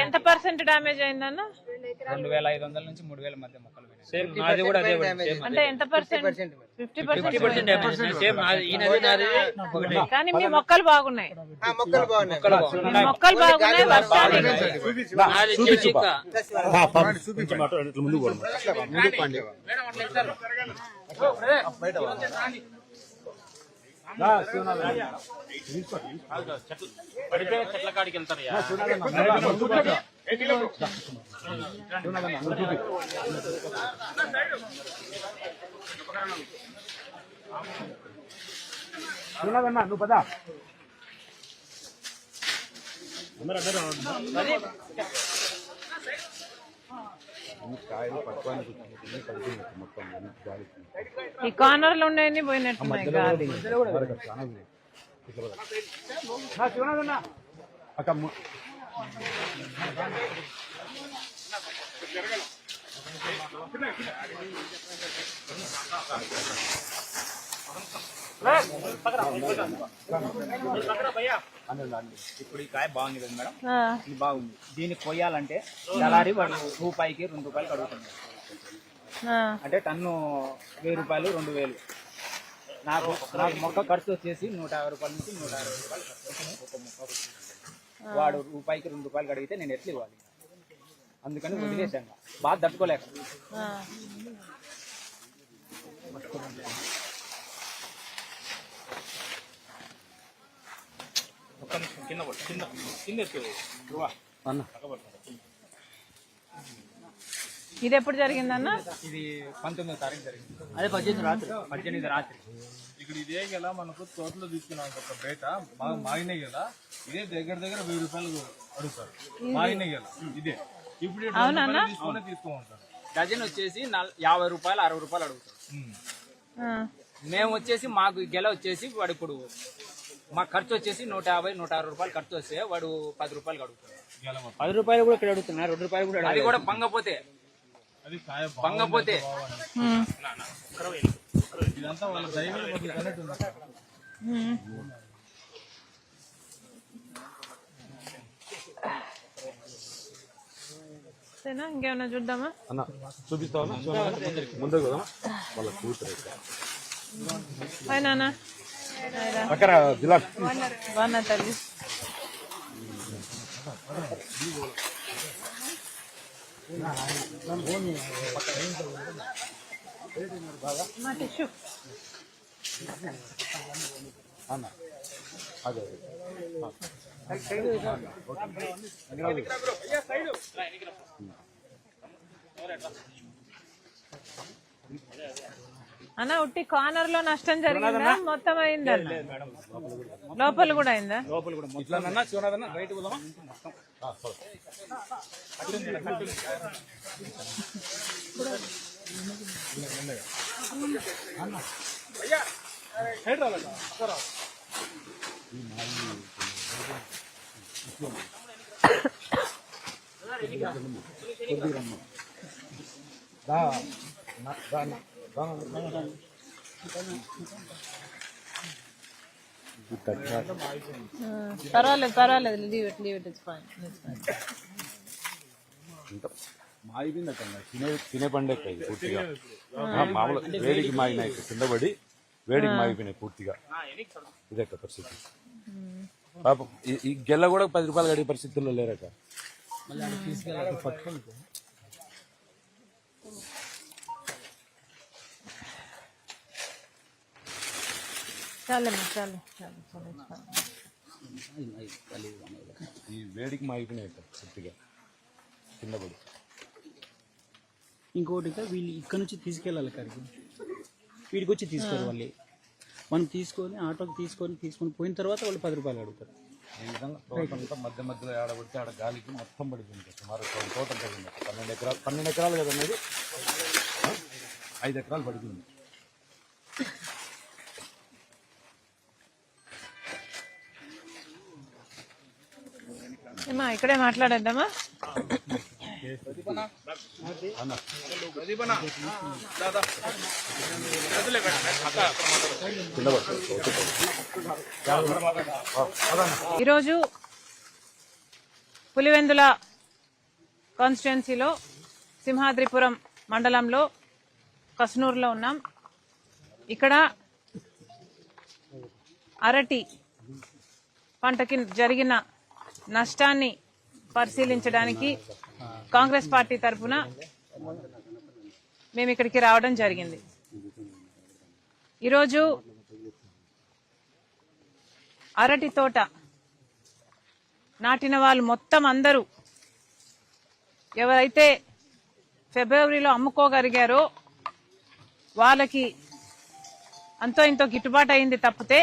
ఎంత percent damage అయిందన్న? 2500 నుంచి 3000 మధ్య మొక్కలు సేమ్ నాది కూడా అదే అంటే ఎంత పర్సెంట్? 50% సేమ్ ఈయనది నాది ఒకటే. కానీ మీ మొక్కలు బాగున్నాయి, మొక్కలు బాగున్నాయి. మొక్కలు బాగున్నాయి. వర్షాలు నాది చిక్క పడితే చెట్ల కాడికి వెళ్తారు. నువ్వు పదా ఈ కార్నర్లు ఉన్నాయని పోయినట్టున్నాయి గాలి. ఇప్పుడు ఈ కాయ బాగుంది కదా మేడం, ఇది బాగుంది. దీన్ని కొయ్యాలంటే దళారి వాడు రూపాయికి 2 రూపాయలు అడుగుతుంది. అంటే టన్ను 1000 రూపాయలు 2000. నాకు మొక్క ఖర్చు వచ్చేసి 150 రూపాయల నుంచి 160 రూపాయలు ఒక మొక్క. వాడు రూపాయికి 2 రూపాయలు అడిగితే నేను ఎట్లా ఇవ్వాలి? అందుకని వదిలేసాను, బాగా తట్టుకోలేక. ఇది ఎప్పుడు జరిగిందన్న? ఇది 19వ తారీఖు జరిగింది. అదే 18 రాత్రి. ఇక్కడ ఇదే కదా మనకు తోటలో తీసుకున్నాం ఒక బేట బాగా మాగినాయి కదా, ఇదే దగ్గర 1000 రూపాయలు అడుగుతారు మాగినాయి కదా. ఇదే ఇప్పుడు తీసుకోమంటారు. డజన్ వచ్చేసి 50 రూపాయలు 60 రూపాయలు అడుగుతారు. మేము వచ్చేసి మాకు గెల వచ్చేసి వాడు ఇప్పుడు మా ఖర్చు వచ్చేసి 150 160 రూపాయలు ఖర్చు వస్తే వాడు 10 రూపాయలు అడుగుతాడు. 10 రూపాయలు కూడా ఇక్కడ అడుగుతున్నారు, 2 రూపాయలు కూడా. అది కూడా బంగపోతే ఇదంతా వాళ్ళ దైవం ఇంకేమన్నా చూద్దామా అన్న? చూపిస్తావా? ముందు కదా వాళ్ళ కూతురు పైన అక్కడ జిల్లా బాగున్నా తల్లి. టిష్యూ అన్న అదే అన్న ఉట్టి కార్నర్ లో నష్టం జరిగిందా మొత్తం అయిందా? లోపల కూడా అయిందా? లోపల కూడా ఇట్లా చూడదన్నా రైట్ పోదామా? పర్వాలేదు లీవ్ ఇట్ ఇట్స్ ఫైన్. మాగిపోయిందట, తినే పండే పూర్తిగా. మామూలు వేడికి మాగినాయి, కింద పడి వేడికి మాగిపోయినాయి పూర్తిగా. ఇదే పరిస్థితి. పాపం ఈ గెల్ల కూడా 10 రూపాయలు గడిగే పరిస్థితుల్లో లేరట. ఈ వేడికి మాగిపోయినాయి పూర్తిగా కింద పడి. ఇంకోటి వీళ్ళు ఇక్కడ నుంచి తీసుకెళ్ళాలి కాడికి, వీడికి వచ్చి తీసుకోవాలి. మనం తీసుకొని ఆటోకి తీసుకొని పోయిన తర్వాత వాళ్ళు 10 రూపాయలు అడుగుతారు. ఈ విధంగా తోటంతా మధ్య మధ్యలో ఆడబడితే ఆడ గాలికి మొత్తం పడిపోయింది. సుమారు తోట పడింది. 12 ఎకరాలు కదా అనేది, 5 ఎకరాలు పడిపోయింది. ఇక్కడే మాట్లాడేద్దామా? ఈరోజు పులివెందుల కాన్స్టిట్యున్సీలో సింహాద్రిపురం మండలంలో కస్నూరులో ఉన్నాం. ఇక్కడ అరటి పంటకి జరిగిన నష్టాన్ని పరిశీలించడానికి కాంగ్రెస్ పార్టీ తరఫున మేము ఇక్కడికి రావడం జరిగింది. ఈరోజు అరటి తోట నాటిన వాళ్ళు మొత్తం అందరూ ఎవరైతే ఫిబ్రవరిలో అమ్ముకోగలిగారో వాళ్ళకి అంతో ఇంతో గిట్టుబాటు అయింది తప్పితే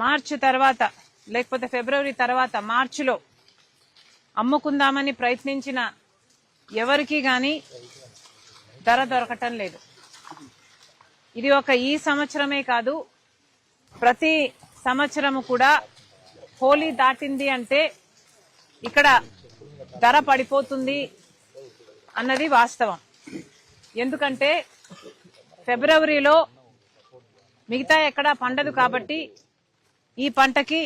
మార్చి తర్వాత లేకపోతే ఫిబ్రవరి తర్వాత మార్చిలో అమ్ముకుందామని ప్రయత్నించిన ఎవరికి గాని ధర దొరకటం లేదు. ఇది ఒక ఈ సంవత్సరమే కాదు, ప్రతి సంవత్సరము కూడా హోలీ దాటింది అంటే ఇక్కడ ధర పడిపోతుంది అన్నది వాస్తవం. ఎందుకంటే ఫిబ్రవరిలో మిగతా ఎక్కడా పండదు కాబట్టి ఈ పంటకి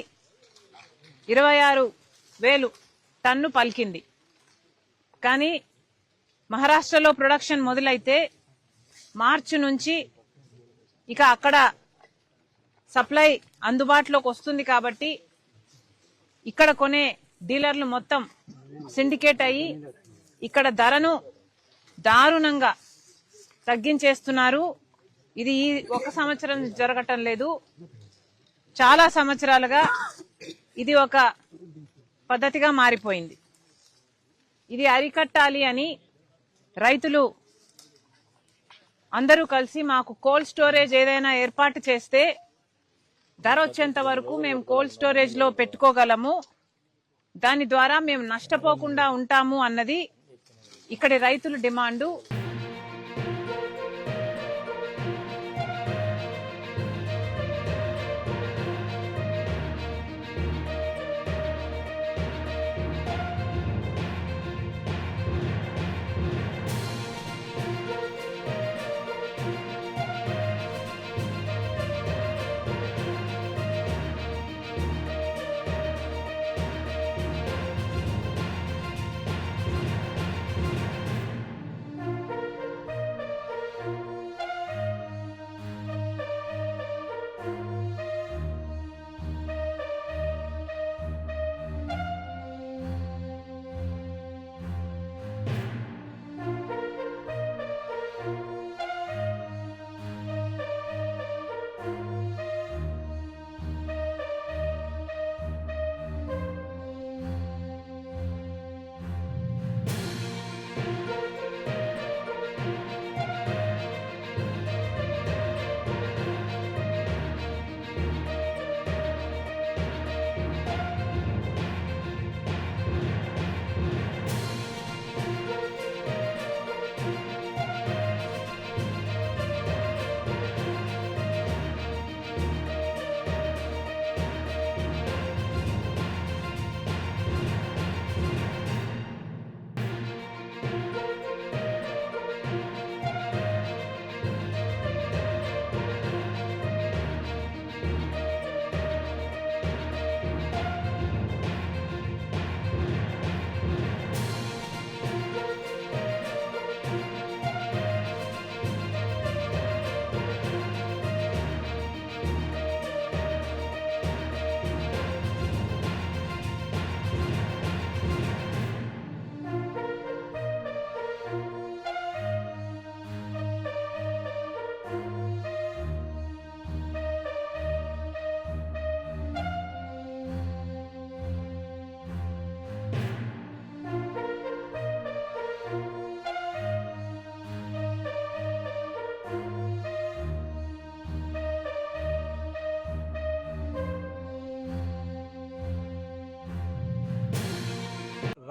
26,000 టన్ను పలికింది. కానీ మహారాష్ట్రలో ప్రొడక్షన్ మొదలైతే మార్చి నుంచి ఇక అక్కడ సప్లై అందుబాటులోకి వస్తుంది కాబట్టి ఇక్కడ కొనే డీలర్లు మొత్తం సిండికేట్ అయ్యి ఇక్కడ ధరను దారుణంగా తగ్గించేస్తున్నారు. ఇది ఈ ఒక సంవత్సరం జరగటం లేదు, చాలా సంవత్సరాలుగా ఇది ఒక పద్ధతిగా మారిపోయింది. ఇది అరికట్టాలి అని రైతులు అందరూ కలిసి మాకు కోల్డ్ స్టోరేజ్ ఏదైనా ఏర్పాటు చేస్తే ధర వచ్చేంత వరకు మేము కోల్డ్ స్టోరేజ్ లో పెట్టుకోగలము, దాని ద్వారా మేము నష్టపోకుండా ఉంటాము అన్నది ఇక్కడి రైతుల డిమాండు.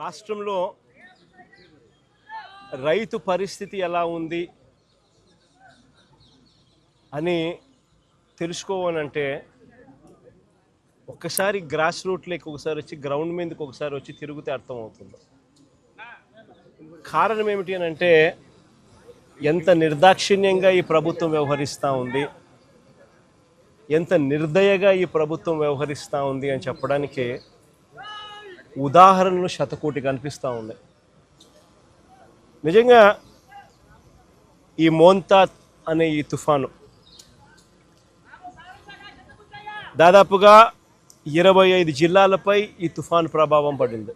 రాష్ట్రంలో రైతు పరిస్థితి ఎలా ఉంది అని తెలుసుకోవాలంటే ఒక్కసారి గ్రాస్ రూట్లోకి ఒకసారి వచ్చి గ్రౌండ్ మీదకి ఒకసారి వచ్చి తిరిగితే అర్థమవుతుంది. కారణం ఏమిటి అని అంటే ఎంత నిర్దాక్షిణ్యంగా ఈ ప్రభుత్వం వ్యవహరిస్తూ ఉంది, ఎంత నిర్దయగా ఈ ప్రభుత్వం వ్యవహరిస్తూ ఉంది అని చెప్పడానికి ఉదాహరణలు శతకోటి కనిపిస్తూ ఉన్నాయి. నిజంగా ఈ మోంతా అనే ఈ తుఫాను దాదాపుగా 25 జిల్లాలపై ఈ తుఫాను ప్రభావం పడింది.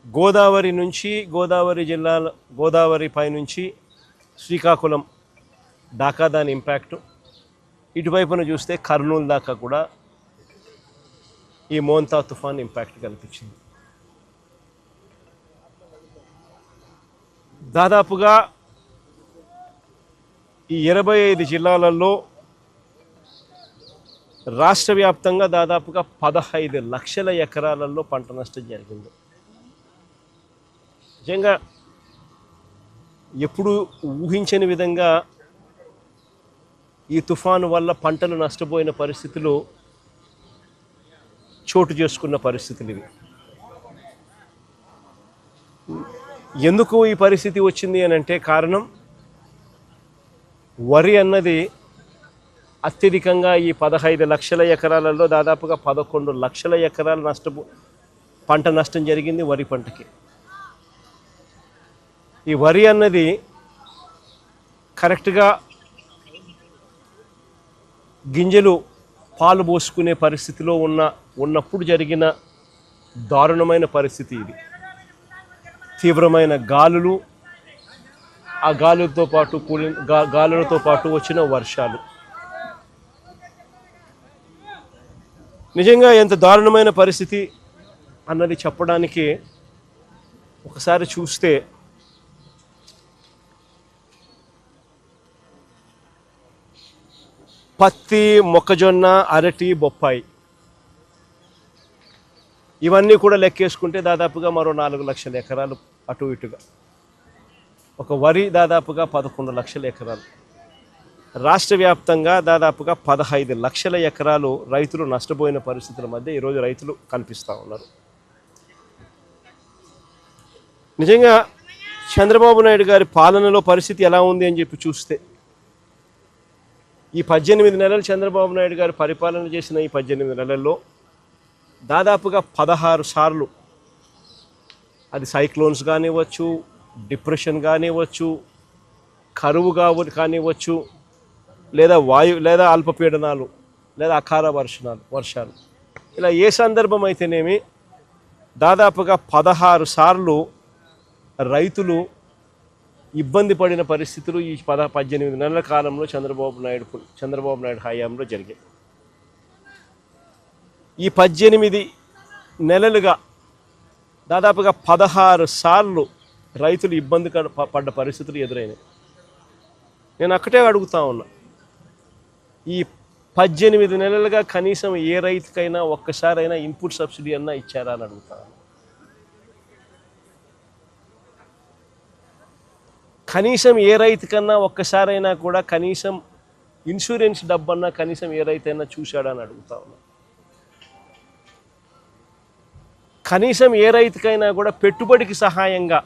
గోదావరి నుంచి గోదావరి పై నుంచి శ్రీకాకుళం దాకా దాని ఇంపాక్టు, ఇటువైపున చూస్తే కర్నూలు దాకా కూడా ఈ మోంతా తుఫాన్ ఇంపాక్ట్ కనిపించింది. దాదాపుగా ఈ 25 జిల్లాలలో రాష్ట్ర వ్యాప్తంగా దాదాపుగా 15 లక్షల ఎకరాలలో పంట నష్టం జరిగింది. నిజంగా ఎప్పుడు ఊహించని విధంగా ఈ తుఫాను వల్ల పంటలు నష్టపోయిన పరిస్థితులు చోటు చేసుకున్న పరిస్థితులు ఇవి. ఎందుకు ఈ పరిస్థితి వచ్చింది అని అంటే కారణం, వరి అన్నది అత్యధికంగా ఈ 15 లక్షల ఎకరాలలో దాదాపుగా 11 లక్షల ఎకరాలు పంట నష్టం జరిగింది వరి పంటకి. ఈ వరి అన్నది కరెక్ట్గా గింజలు పాలు పోసుకునే పరిస్థితిలో ఉన్నప్పుడు జరిగిన దారుణమైన పరిస్థితి ఇది. తీవ్రమైన గాలులు, ఆ గాలులతో పాటు వచ్చిన వర్షాలు. నిజంగా ఎంత దారుణమైన పరిస్థితి అన్నది చెప్పడానికి ఒకసారి చూస్తే పత్తి, మొక్కజొన్న, అరటి, బొప్పాయి ఇవన్నీ కూడా లెక్కేసుకుంటే దాదాపుగా మరో 4 లక్షల ఎకరాలు అటు ఇటుగా. ఒక వరి దాదాపుగా 11 లక్షల ఎకరాలు. రాష్ట్ర వ్యాప్తంగా దాదాపుగా 15 లక్షల ఎకరాలు రైతులు నష్టపోయిన పరిస్థితుల మధ్య ఈరోజు రైతులు కనిపిస్తూ ఉన్నారు. నిజంగా చంద్రబాబు నాయుడు గారి పాలనలో పరిస్థితి ఎలా ఉంది అని చెప్పి చూస్తే, ఈ 18 నెలలు చంద్రబాబు నాయుడు గారు పరిపాలన చేసిన ఈ 18 నెలల్లో దాదాపుగా 16 సార్లు అది సైక్లోన్స్ కానివ్వచ్చు, డిప్రెషన్ కానివ్వచ్చు, కరువు కానివ్వచ్చు, లేదా అల్పపీడనాలు, లేదా అకాల వర్షాలు ఇలా ఏ సందర్భం అయితేనేమి దాదాపుగా 16 సార్లు రైతులు ఇబ్బంది పడిన పరిస్థితులు ఈ 18 నెలల కాలంలో చంద్రబాబు నాయుడు హయాంలో జరిగాయి. ఈ 18 నెలలుగా దాదాపుగా 16 సార్లు రైతులు ఇబ్బంది పడ్డ పరిస్థితులు ఎదురైనాయి. నేను అక్కడే అడుగుతా ఉన్నా, ఈ 18 నెలలుగా కనీసం ఏ రైతుకైనా ఒక్కసారైనా ఇన్పుట్ సబ్సిడీ అన్నా ఇచ్చారా అని అడుగుతా ఉన్నా. కనీసం ఏ రైతుకన్నా ఒక్కసారైనా కూడా కనీసం ఇన్సూరెన్స్ డబ్బన్నా కనీసం ఏ రైతైనా చూశాడా అని అడుగుతా ఉన్నా. కనీసం ఏ రైతుకైనా కూడా పెట్టుబడికి సహాయంగా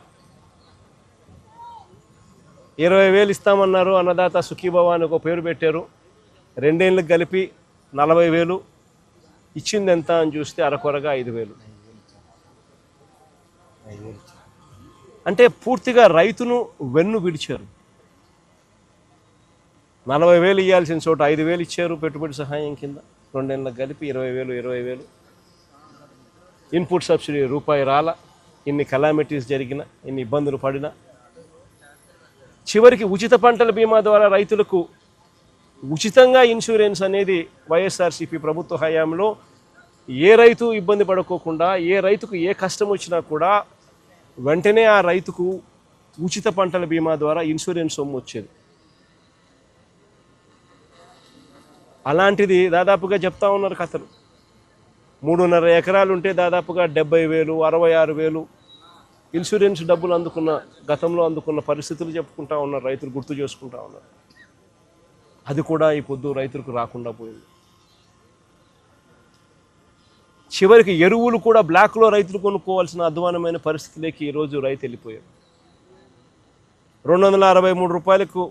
20,000 ఇస్తామన్నారు, అన్నదాత సుఖీభవ అని ఒక పేరు పెట్టారు. 2 ఏళ్ళకి కలిపి 40,000 ఇచ్చింది ఎంత అని చూస్తే అరకొరగా 5,000. అంటే పూర్తిగా రైతును వెన్ను విడిచారు. 40,000 ఇవ్వాల్సిన చోట 5,000 ఇచ్చారు పెట్టుబడి సహాయం కింద. 2 ఏళ్ళకి కలిపి 20,000. ఇన్పుట్ సబ్సిడీ రూపాయి రాల. ఇన్ని కెలామిటీస్ జరిగిన, ఇన్ని ఇబ్బందులు పడినా చివరికి ఉచిత పంటల బీమా ద్వారా రైతులకు ఉచితంగా ఇన్సూరెన్స్ అనేది వైఎస్ఆర్సీపీ ప్రభుత్వ హయాంలో ఏ రైతు ఇబ్బంది పడుకోకుండా, ఏ రైతుకు ఏ కష్టం వచ్చినా కూడా వెంటనే ఆ రైతుకు ఉచిత పంటల బీమా ద్వారా ఇన్సూరెన్స్ సొమ్ము వచ్చేది. అలాంటిది దాదాపుగా చెప్తా ఉన్నారు కథలు. 3.5 ఎకరాలు ఉంటే దాదాపుగా 70,000, 66,000 ఇన్సూరెన్స్ డబ్బులు గతంలో అందుకున్న పరిస్థితులు చెప్పుకుంటా ఉన్నారు, రైతులు గుర్తు చేసుకుంటా ఉన్నారు. అది కూడా ఈ పొద్దు రైతులకు రాకుండా పోయింది. చివరికి ఎరువులు కూడా బ్లాక్లో రైతులు కొనుక్కోవాల్సిన అధ్వానమైన పరిస్థితిలోకి ఈరోజు రైతు వెళ్ళిపోయారు. 263 రూపాయలకు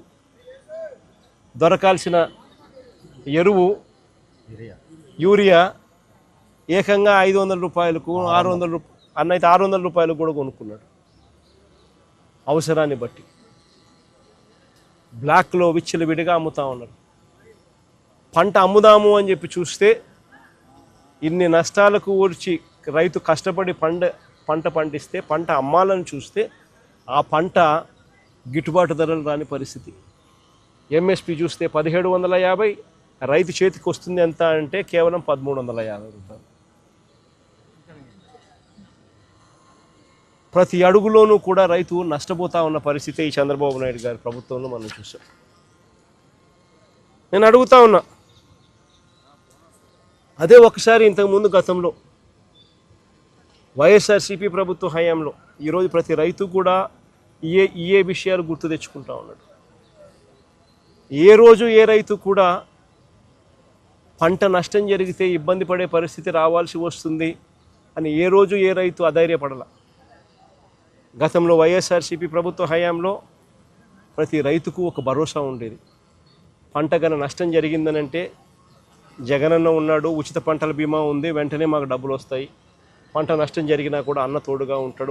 దొరకాల్సిన ఎరువు యూరియా ఏకంగా 500 రూపాయలకు 600 అన్న అయితే 600 రూపాయలకు కూడా కొనుక్కున్నాడు అవసరాన్ని బట్టి. బ్లాక్లో విచ్చలవిడిగా అమ్ముతా ఉన్నారు. పంట అమ్ముదాము అని చెప్పి చూస్తే ఇన్ని నష్టాలకు ఊర్చి రైతు కష్టపడి పంట పండిస్తే పంట అమ్మాలని చూస్తే ఆ పంట గిట్టుబాటు ధరలు రాని పరిస్థితి. ఎంఎస్పి చూస్తే 1750, రైతు చేతికి వస్తుంది ఎంత అంటే కేవలం 1350 రూపాయలు. ప్రతి అడుగులోనూ కూడా రైతు నష్టపోతా ఉన్న పరిస్థితి ఈ చంద్రబాబు నాయుడు గారి ప్రభుత్వంలో మనం చూసాం. నేను అడుగుతా ఉన్నా, అదే ఒకసారి ఇంతకుముందు గతంలో వైఎస్ఆర్సీపీ ప్రభుత్వ హయాంలో ఈరోజు ప్రతి రైతు కూడా ఏ విషయాలు గుర్తు తెచ్చుకుంటా ఉన్నాడు. ఏ రోజు ఏ రైతు కూడా పంట నష్టం జరిగితే ఇబ్బంది పడే పరిస్థితి రావాల్సి వస్తుంది అని ఏ రోజు ఏ రైతు అధైర్యపడాల. గతంలో వైఎస్ఆర్సీపీ ప్రభుత్వ హయాంలో ప్రతి రైతుకు ఒక భరోసా ఉండేది. పంట గన నష్టం జరిగిందనంటే జగనన్న ఉన్నాడు, ఉచిత పంటల బీమా ఉంది, వెంటనే మాకు డబ్బులు వస్తాయి, పంట నష్టం జరిగినా కూడా అన్న తోడుగా ఉంటాడు.